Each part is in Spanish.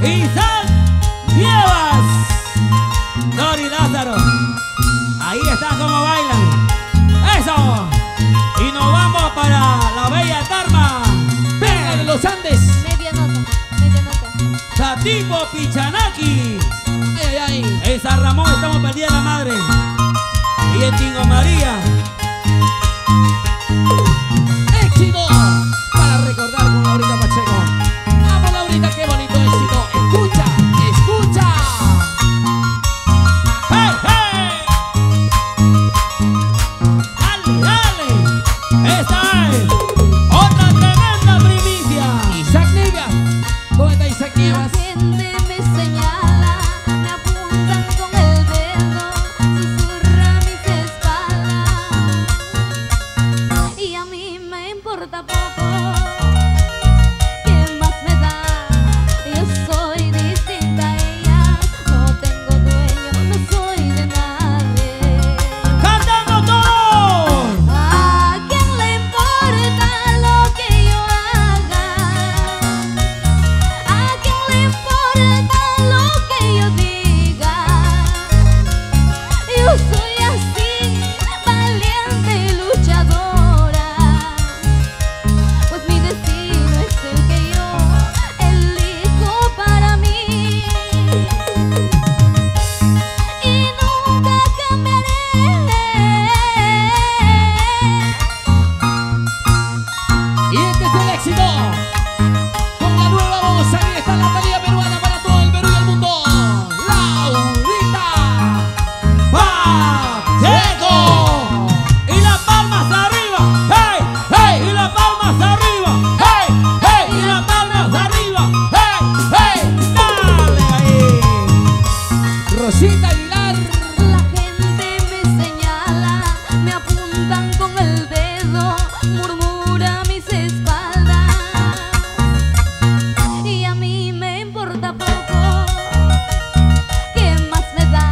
Isaac Nievas, Dori Lázaro. Ahí está como bailan. ¡Eso! Y nos vamos para la bella Tarma. Venga de los Andes. Media nota, media nota. Satipo Pichanaki. Ay, ay, ay. En San Ramón estamos perdiendo la madre. Y en Tingo María. Éxito para recordar con Laurita Pacheco. Vamos, Laurita, qué bonito éxito. Escucha, escucha. ¡Hey, hey! ¡Dale, dale! Esta es otra tremenda primicia. Isaac Nievas. ¿Dónde está Isaac La Nievas? gente me señala, me apuntan con el dedo, susurra mis espaldas. Y a mí me importa poco, ¿qué más me da? Yo soy distinta a ella, no tengo dueño, no soy de nadie. ¡Cantando todos! ¿A quién le importa lo que yo haga? ¿A quién le importa lo que yo diga? Yo soy así, valiente y luchadora, pues mi destino es el que yo elijo para mí y nunca cambiaré. Y este es el éxito. Con la nueva voz, ahí está la Talía peruana para todo el Perú y el mundo. Laurita ¡Pacheco! Y las palmas arriba. ¡Hey, hey! Y las palmas arriba. ¡Hey, hey! Y las palmas arriba. ¡Hey, hey! ¡Dale ahí! Rosita Aguilar. La gente me señala, me apuntan con el dedo, murmura a mis espaldas. Y a mí me importa poco, ¿qué más me da?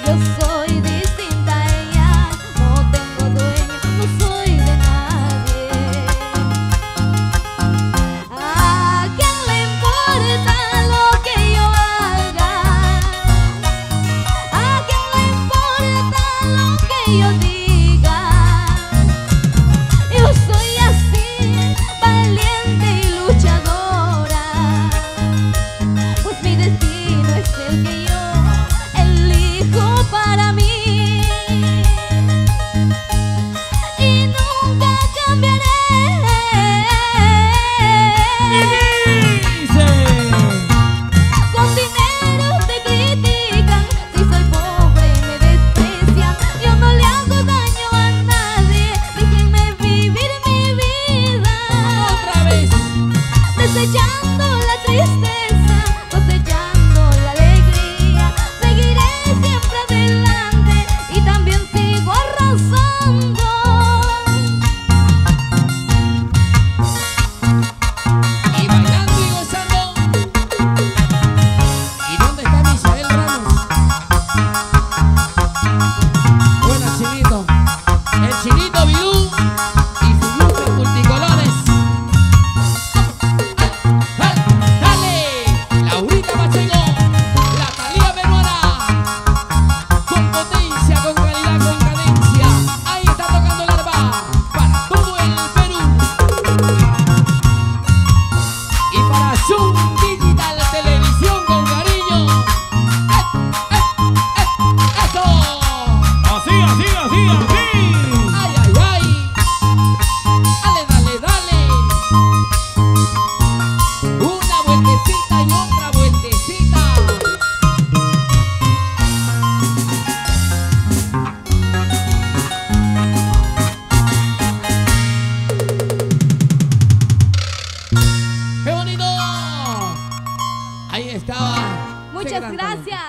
Yo soy distinta a ella, no tengo dueño, no soy de nadie. ¿A quién le importa lo que yo haga? ¿A quién le importa lo que yo diga? Yo soy así, valiente y luchadora, pues mi destino es el que yo elijo para mí y nunca cambiaré. Dice. Con dinero te critican, si soy pobre me desprecian. Yo no le hago daño a nadie, déjenme vivir mi vida. Otra vez. Desechando la tristeza, cosechando la alegría. Seguiré siempre adelante y también sigo arrasando. Y bailando y gozando. ¿Y dónde está Misael Ramos? Buena, Chinito. El Chinito Bidú y sus luces multicolores. ¡Dale! Laurita Pacheco, la Talía peruana. Con potencia, con calidad, con cadencia. Ahí está tocando el arpa para todo el Perú. Y para Zoom Digital Televisión con cariño. ¡Eso! Así, así, así, así. ¡Ay, ay, ay! ¡Dale, dale, dale! Una vueltecita y otra vueltecita. ¡Qué bonito! Ahí estaba. Muchas Qué gran talento. gracias.